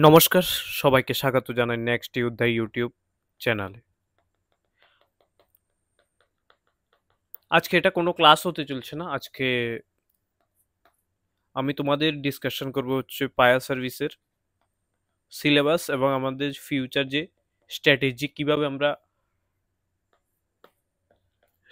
নমস্কার, সবাইকে স্বাগত জানাই নেক্সট ইউথ ইউটিউব চ্যানেলে। আজকে এটা কোনো ক্লাস হতে চলছে না। আজকে আমি তোমাদের ডিসকাশন করব হচ্ছে পায়া সার্ভিসের সিলেবাস এবং আমাদের ফিউচার যে স্ট্র্যাটেজি কিভাবে আমরা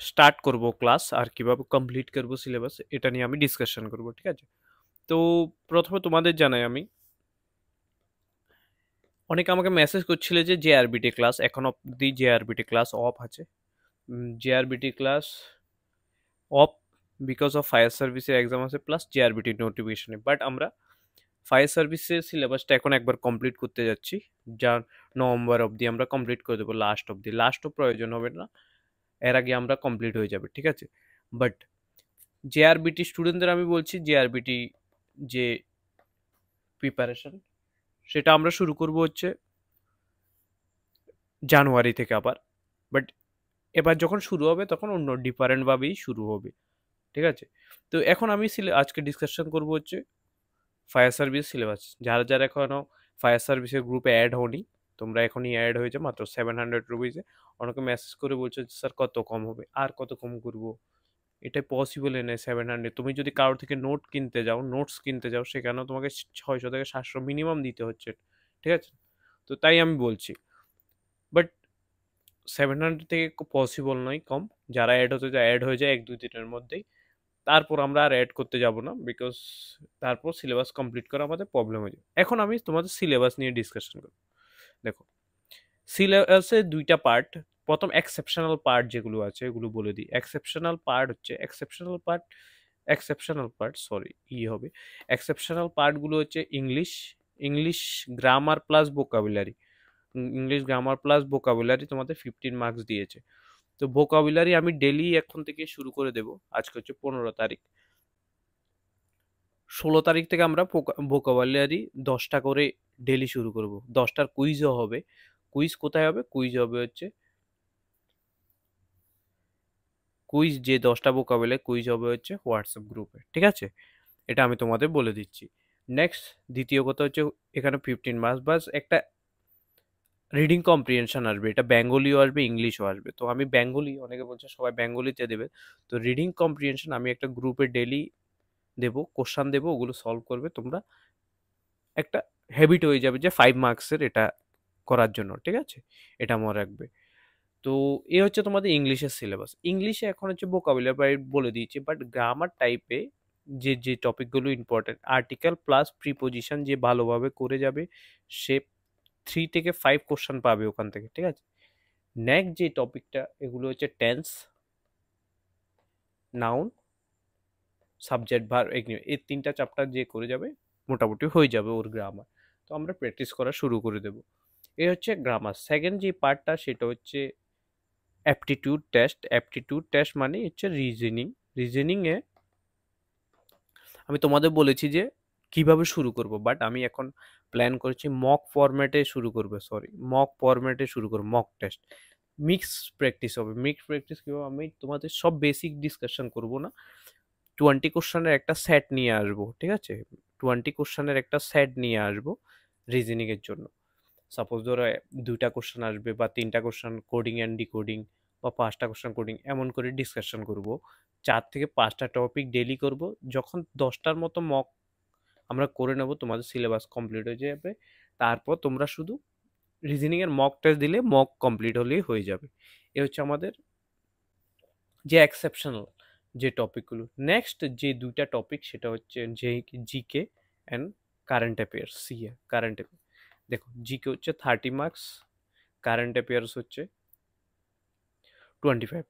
স্টার্ট করব ক্লাস আর কিভাবে কমপ্লিট করব সিলেবাস এটা নিয়ে আমি ডিসকাশন করব, ঠিক আছে? তো প্রথমে তোমাদের জানাই আমি অনেকে আমাকে মেসেজ করছিলে যে জেআরবিটি ক্লাস এখন অবধি জেআরবিটি ক্লাস অফ আছে। JRBT class of because of fire সার্ভিসের এক্সাম আছে প্লাস জেআরবিটি নোটিফিকেশনে, বাট আমরা ফায়ার সার্ভিসের সিলেবাসটা এখন একবার কমপ্লিট করতে যাচ্ছি, যার নভেম্বর অবধি আমরা কমপ্লিট করে দেবো, লাস্ট অবধি। লাস্টও প্রয়োজন হবে না, এর আগে আমরা কমপ্লিট হয়ে যাবে, ঠিক আছে? বাট জেআরবিটি স্টুডেন্টদের আমি বলছি জেআরবিটি যে প্রিপারেশন সেটা আমরা শুরু করব হচ্ছে জানুয়ারি থেকে আবার। বাট এবার যখন শুরু হবে তখন অন্য ডিফারেন্টভাবেই শুরু হবে, ঠিক আছে? তো এখন আমি আজকে ডিসকাশন করব হচ্ছে ফায়ার সার্ভিস সিলেবাস। যারা যারা এখনও ফায়ার সার্ভিসের গ্রুপে অ্যাড হওনি, তোমরা এখনই অ্যাড হয়েছে মাত্র 700 রুপিসে। অনেকে মেসেজ করে বলছো স্যার কত কম হবে, আর কত কম করবো, এটা পসিবল নেই 700। তুমি যদি কারোর থেকে নোটস কিনতে যাও সেখানেও তোমাকে 600 থেকে 700 মিনিমাম দিতে হচ্ছে, ঠিক আছে? তো তাই আমি বলছি, বাট 700 থেকে পসিবল নয় কম। যারা অ্যাড হতে যায় অ্যাড হয়ে যায় 1-2 দিনের মধ্যেই। তারপর আমরা আর অ্যাড করতে যাব না, বিকজ তারপর সিলেবাস কমপ্লিট করা আমাদের প্রবলেম হয়ে যায়। এখন আমি তোমাদের সিলেবাস নিয়ে ডিসকাশন করব। দেখো, সিলেবাসে দুইটা পার্ট। প্রথম এক্সেপশনাল পার্ট যেগুলো আছে এগুলো বলে দিই। এক্সেপশনাল পার্ট সরি হবে। এক্সেপশনাল পার্টগুলো হচ্ছে English grammar plus vocabulary. English grammar plus vocabulary তোমাদের 15 মার্কস দিয়েছে। তো ভোকাবুলারি আমি ডেলি এখন থেকে শুরু করে দেব। আজকে হচ্ছে 15 তারিখ। 16 তারিখ থেকে আমরা ভোকাবুলারি 10টা করে ডেলি শুরু করব। 10টার কুইজও হবে। কুইজ কোথায় হবে? কুইজ হবে হচ্ছে কুইজ যে 10টা ভোকাবুলারি কুইজ হবে হচ্ছে হোয়াটসঅ্যাপ গ্রুপে, ঠিক আছে? এটা আমি তোমাদের বলে দিচ্ছি। নেক্সট দ্বিতীয় কথা হচ্ছে এখানে 15 মার্কস বাস একটা রিডিং কম্প্রিহেনশন আসবে। এটা বেঙ্গলিও আসবে, ইংলিশও আসবে। তো আমি বেঙ্গলি, অনেকে বলছে সবাই বেঙ্গলিতে দেবে। তো রিডিং কম্প্রিহেনশন আমি একটা গ্রুপে ডেলি দেবো, কোশ্চান দেবো, ওগুলো সলভ করবে তোমরা। একটা হ্যাবিট হয়ে যাবে যে 5 মার্কসের এটা করার জন্য, ঠিক আছে? এটা মনে রাখবে। তো এ হচ্ছে তোমাদের ইংলিশের সিলেবাস। ইংলিশে এখন হচ্ছে ভোকাবুলারি বলে দিয়েছি, বাট গ্রামার টাইপে যে যে টপিকগুলো ইম্পর্টেন্ট, আর্টিকেল প্লাস প্রিপোজিশন যে ভালোভাবে করে যাবে সে 3 থেকে 5 কোশ্চেন পাবে ওখান থেকে, ঠিক আছে? নেক্সট যে টপিকটা এগুলো হচ্ছে টেন্স, নাউন, সাবজেক্ট, ভার্ব, এগুলো এই 3টা চ্যাপ্টার যে করে যাবে মোটামুটি হয়ে যাবে ওর গ্রামার। তো আমরা প্র্যাকটিস করা শুরু করে দেব। এই হচ্ছে গ্রামার। সেকেন্ড যে পার্টটা সেটা হচ্ছে অ্যাপটিটিউড টেস্ট মানে হচ্ছে রিজনিংয়ে আমি তোমাদের বলেছি যে কিভাবে শুরু করব, বাট আমি এখন প্ল্যান করছি মক ফরম্যাটে শুরু করব। মক টেস্ট মিক্স প্র্যাকটিস হবে। মিক্স প্র্যাকটিস কীভাবে, আমি তোমাদের সব বেসিক ডিসকাশন করব না, 20 কোশ্চেনের একটা সেট নিয়ে আসবো, ঠিক আছে? 20 কোশ্চেনের একটা সেট নিয়ে আসবো রিজনিংয়ের জন্য। সাপোজ ধরো 2টা কোশ্চেন আসবে বা 3টা কোশ্চেন কোডিং অ্যান্ড ডিকোডিং বা 5টা কোশ্চেন কোডিং, এমন করে ডিসকাশন করব। 4 থেকে 5টা টপিক ডেলি করব। যখন 10টার মতো মক আমরা করে নেব তোমাদের সিলেবাস কমপ্লিট হয়ে যাবে। তারপর তোমরা শুধু রিজনিংয়ের মক টেস্ট দিলে মক কমপ্লিট হলেই হয়ে যাবে। এ হচ্ছে আমাদের যে এক্সেপশনাল যে টপিকগুলো। নেক্সট যে 2টা টপিক সেটা হচ্ছে যে GK and current affairs, current affairs. দেখো, জিকে হচ্ছে 30 মার্কস, কারেন্ট অ্যাফেয়ার্স হচ্ছে 25।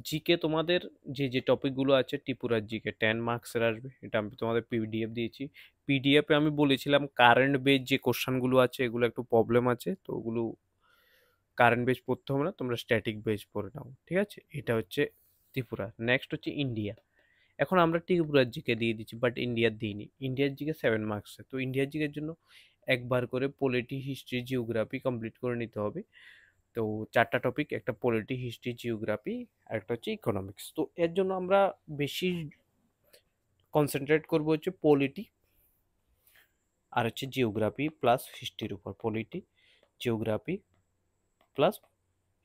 জিকে তোমাদের যে যে টপিকগুলো আছে, ত্রিপুরার জিকে 10 মার্কসের আসবে। এটা আমি তোমাদের পিডিএফ দিয়েছি। পিডিএফে আমি বলেছিলাম কারেন্ট বেস যে কোশ্চানগুলো আছে এগুলো একটু প্রবলেম আছে, তো ওগুলো কারেন্ট বেস পড়তে হবে না, তোমরা স্ট্যাটিক বেস পড়ে নাও, ঠিক আছে? এটা হচ্ছে ত্রিপুরা। নেক্সট হচ্ছে ইন্ডিয়া। এখন আমরা ত্রিপুরার জিকে দিয়ে দিচ্ছি, বাট ইন্ডিয়ার দিইনি। ইন্ডিয়ার জিকে 7 মার্কসে। তো ইন্ডিয়ার জিকের জন্য একবার করে পলিটি, হিস্ট্রি, জিওগ্রাফি কমপ্লিট করে নিতে হবে। তো 4টা টপিক, একটা পলিটি, হিস্ট্রি, জিওগ্রাফি, আর একটা হচ্ছে ইকোনমিক্স। তো এর জন্য আমরা বেশি কনসেন্ট্রেট করবো হচ্ছে পলিটি আর হচ্ছে জিওগ্রাফি প্লাস হিস্ট্রির উপর, পলিটি, জিওগ্রাফি প্লাস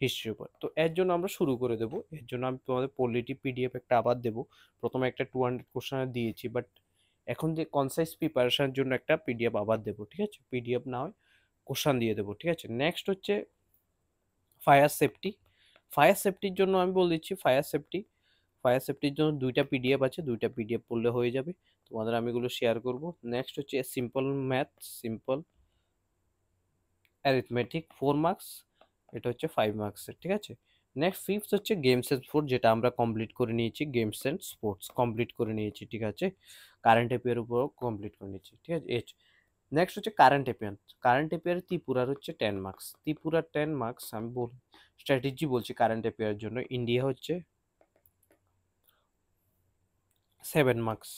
হিস্ট্রির উপর। তো এর জন্য আমরা শুরু করে দেবো। এর জন্য আমি তোমাদের পলিটি পিডিএফ একটা আবার দেবো। প্রথমে একটা 200 কোশ্চেনের দিয়েছি, বাট এখন যে কনসাইজ প্রিপারেশনের জন্য একটা পিডিএফ আবার দেবো, ঠিক আছে? পিডিএফ না হয় কোশ্চেন দিয়ে দেবো, ঠিক আছে? নেক্সট হচ্ছে ফায়ার সেফটি। ফায়ার সেফটির জন্য আমি বলে দিচ্ছি, ফায়ার সেফটির জন্য 2টা পিডিএফ আছে, 2টা পিডিএফ পড়লে হয়ে যাবে। তোমাদের আমি এগুলো শেয়ার করব। নেক্সট হচ্ছে simple math, simple arithmetic 4 marks, এটা হচ্ছে 5 মার্কসের, ঠিক আছে? নেক্সট ফিফথ হচ্ছে গেমস অ্যান্ড স্পোর্টস, যেটা আমরা কমপ্লিট করে নিয়েছি, গেমস অ্যান্ড স্পোর্টস কমপ্লিট করে নিয়েছি, ঠিক আছে? কারেন্ট অ্যাফেয়ার উপরও কমপ্লিট করে নিয়েছি, ঠিক আছে? নেক্সট হচ্ছে কারেন্ট অ্যাফেয়ার। কারেন্ট অ্যাফেয়ার ত্রিপুরার হচ্ছে 10 মার্কস, ত্রিপুরার 10 মার্কস। আমি স্ট্র্যাটেজি বলছি কারেন্ট অ্যাফেয়ার জন্য। ইন্ডিয়া হচ্ছে 7 মার্কস।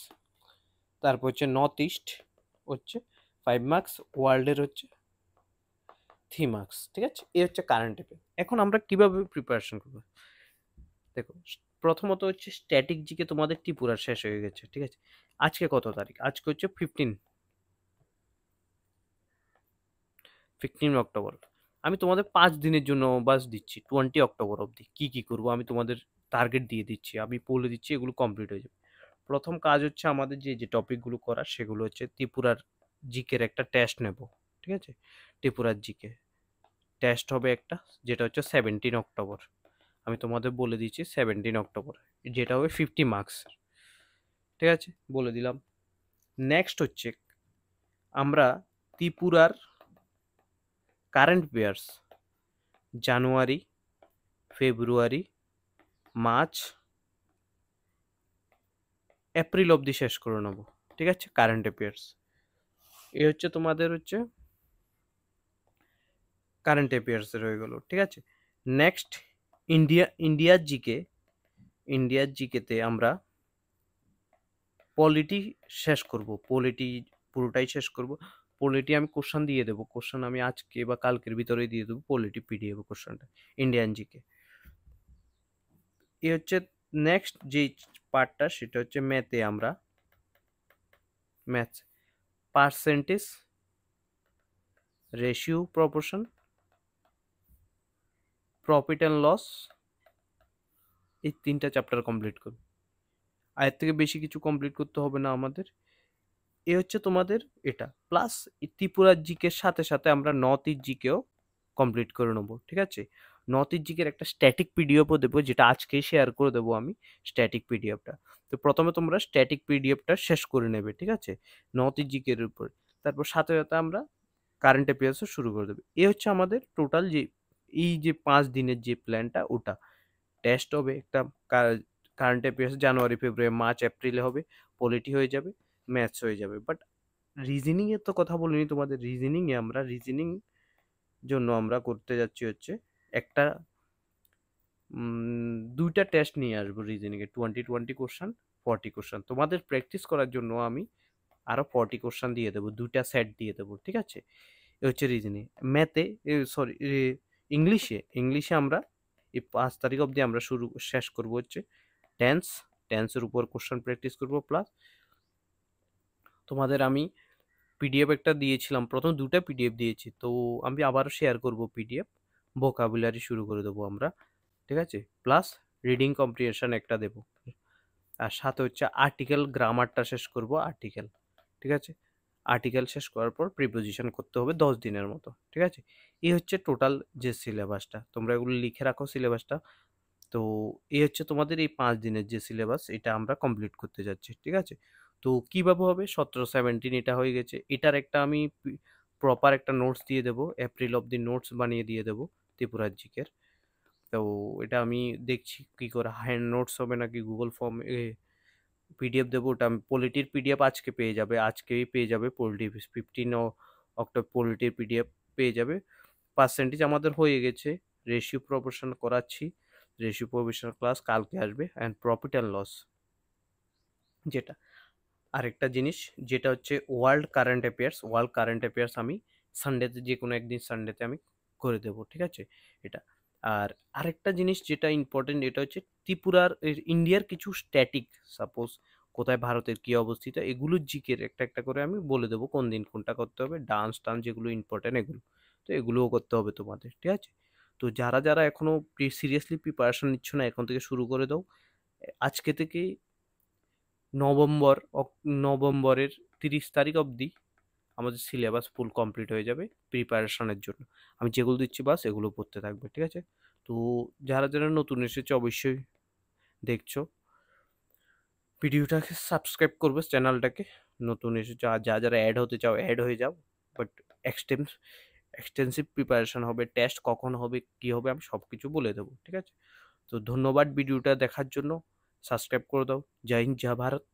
তারপর হচ্ছে নর্থ ইস্ট হচ্ছে 5 মার্কস, ওয়ার্ল্ডের হচ্ছে 3 মার্কস, ঠিক আছে? এই হচ্ছে কারেন্ট অ্যাফেয়ার। এখন আমরা কিভাবে প্রিপারেশন করবো? দেখো, প্রথমত হচ্ছে স্ট্যাটিক জিকে তোমাদের ত্রিপুরার শেষ হয়ে গেছে, ঠিক আছে? আজকে কত তারিখ? আজকে হচ্ছে 15 অক্টোবর। আমি তোমাদের 5 দিনের জন্য বাস দিচ্ছি, 20 অক্টোবর অবধি কি কি করবো আমি তোমাদের টার্গেট দিয়ে দিচ্ছি, আমি বলে দিচ্ছি, এগুলো কমপ্লিট হয়ে যাবে। প্রথম কাজ হচ্ছে আমাদের যে যে টপিকগুলো করার, সেগুলো হচ্ছে ত্রিপুরার জিকের একটা টেস্ট নেব, ঠিক আছে? ত্রিপুরার জিকে টেস্ট হবে একটা, যেটা হচ্ছে 17 অক্টোবর। আমি তোমাদের বলে দিচ্ছি 17 অক্টোবর, যেটা হবে 50 মার্কস, ঠিক আছে? বলে দিলাম। নেক্সট হচ্ছে আমরা ত্রিপুরার কারেন্ট অ্যাফেয়ার্স জানুয়ারি, ফেব্রুয়ারি, মার্চ, এপ্রিল অবধি শেষ করে নেব, ঠিক আছে? কারেন্ট অ্যাফেয়ার্স এ হচ্ছে তোমাদের হচ্ছে কারেন্ট অ্যাফেয়ার্সের হয়ে গেল, ঠিক আছে? নেক্সট ইন্ডিয়ার জিকেতে আমরা পলিটি শেষ করব, পলিটি পুরোটাই শেষ করব। পলিটি আমি কোশ্চেন দিয়ে দেবো, কোশ্চেন আমি আজকে বা কালকের ভিতরেই দিয়ে দেবো, পলিটি পিডিএফ কোশ্চেনটা, ইন্ডিয়ান জিকে। এ হচ্ছে নেক্সট যে পার্টটা, সেটা হচ্ছে ম্যাথে আমরা maths percentage, ratio, proportion, profit and loss, এই 3টা চ্যাপ্টার কমপ্লিট করব। আর এর থেকে বেশি কিছু কমপ্লিট করতে হবে না আমাদের। এ হচ্ছে তোমাদের এটা প্লাস ত্রিপুরার জিকের সাথে সাথে আমরা নর্থ ইস্ট জিকেও কমপ্লিট করে নেবো, ঠিক আছে? নর্থ ইস্ট জিকের একটা স্ট্যাটিক পিডিএফও দেবো, যেটা আজকেই শেয়ার করে দেবো আমি, স্ট্যাটিক পিডিএফটা। তো প্রথমে তোমরা স্ট্যাটিক পিডিএফটা শেষ করে নেবে, ঠিক আছে? নর্থ ইস্ট জিকের উপর। তারপর সাথে সাথে আমরা কারেন্ট অ্যাফেয়ার্সও শুরু করে দেবে। এ হচ্ছে আমাদের টোটাল যে এই যে 5 দিনের যে প্ল্যানটা, ওটা টেস্ট হবে একটা, কারেন্ট অ্যাফেয়ার্স জানুয়ারি, ফেব্রুয়ারি, মার্চ, এপ্রিলে হবে, পলিটি হয়ে যাবে, ম্যাথস হয়ে যাবে। বাট রিজনিং এর তো কথা বলিনি তোমাদের। রিজনিং জন্য আমরা করতে যাচ্ছি হচ্ছে একটা 2টা টেস্ট নিয়ে আসবো রিজনিং এ, 20 কোশ্চেন, 40 কোশ্চেন। তোমাদের প্র্যাকটিস করার জন্য আমি আরো 40 কোশ্চেন দিয়ে দেবো, 2টা সেট দিয়ে দেবো, ঠিক আছে? এ হচ্ছে রিজনিং। ম্যাথে, সরি, ইংলিশে আমরা এই 5 তারিখ অবধি আমরা শেষ করবো হচ্ছে টেন্স, টেন্সের উপর কোশ্চেন প্র্যাকটিস করবো। প্লাস তোমাদের আমি পিডিএফ একটা দিয়েছিলাম, প্রথম 2টা পিডিএফ দিয়েছি, তো আমি আবারও শেয়ার করব পিডিএফ, ভোকাবুলারি শুরু করে দেবো আমরা, ঠিক আছে? প্লাস রিডিং কম্প্রিহেনশন একটা দেবো, আর সাথে হচ্ছে আর্টিকেল গ্রামারটা শেষ করব, আর্টিকেল, ঠিক আছে? আর্টিকেল শেষ করার পর প্রিপোজিশন করতে হবে 10 দিনের মতো, ঠিক আছে? এই হচ্ছে টোটাল যে সিলেবাসটা, তোমরা এগুলো লিখে রাখো সিলেবাসটা। তো এই হচ্ছে তোমাদের এই 5 দিনের যে সিলেবাস, এটা আমরা কমপ্লিট করতে যাচ্ছি, ঠিক আছে? তো কিভাবে হবে, 17-17 এটা হয়ে গেছে। এটার একটা আমি প্রপার একটা নোটস দিয়ে দেবো, এপ্রিল অবধি নোটস বানিয়ে দিয়ে দেবো ত্রিপুরার জিকের। তো এটা আমি দেখছি কি করে, হ্যান্ড নোটস হবে নাকি গুগল ফর্ম পিডিএফ দেবো। ওটা আমি পলিটির পিডিএফ আজকে পেয়ে যাবে, আজকেই পেয়ে যাবে পলিটি, 15 অক্টোবর পলিটির পিডিএফ পেয়ে যাবে। পার্সেন্টেজ আমাদের হয়ে গেছে, রেশিও প্রপোর্শন করাচ্ছি, রেশিও প্রপোর্শন ক্লাস কালকে আসবে, অ্যান্ড প্রফিট অ্যান্ড লস, যেটা আরেকটা জিনিস, যেটা হচ্ছে ওয়ার্ল্ড কারেন্ট অ্যাফেয়ার্স আমি সানডেতে, যে কোনো একদিন সানডেতে আমি করে দেবো, ঠিক আছে? এটা। আর আরেকটা জিনিস যেটা ইম্পর্টেন্ট, এটা হচ্ছে ত্রিপুরার ইন্ডিয়ার কিছু স্ট্যাটিক, সাপোজ কোথায় ভারতের কী অবস্থিত, এগুলো জিকের একটা করে আমি বলে দেবো কোন দিন কোনটা করতে হবে, ডান্স টান্স যেগুলো ইম্পর্টেন্ট এগুলো। তো এগুলোও করতে হবে তোমাদের, ঠিক আছে? তো যারা এখনও সিরিয়াসলি প্রিপারেশন নিচ্ছ না, এখন থেকে শুরু করে দাও। আজকে থেকেই নভেম্বর নভেম্বরের 30 তারিখ অবধি আমাদের সিলেবাস ফুল কমপ্লিট হয়ে যাবে প্রিপারেশনের জন্য। আমি যেগুলো দিচ্ছি বাস এগুলো পড়তে থাকবে, ঠিক আছে? তো যারা নতুন এসেছে অবশ্যই দেখছো, ভিডিওটাকে সাবস্ক্রাইব করবে চ্যানেলটাকে। নতুন এসেছো আর যারা অ্যাড হতে চাও অ্যাড হয়ে যাও। বাট এক্সটেন্সিভ প্রিপারেশন হবে, টেস্ট কখন হবে কী হবে আমি সব কিছু বলে দেবো, ঠিক আছে? তো ধন্যবাদ ভিডিওটা দেখার জন্য, সাবস্ক্রাইব করে দাও। জয় হিন্দ, জয় ভারত।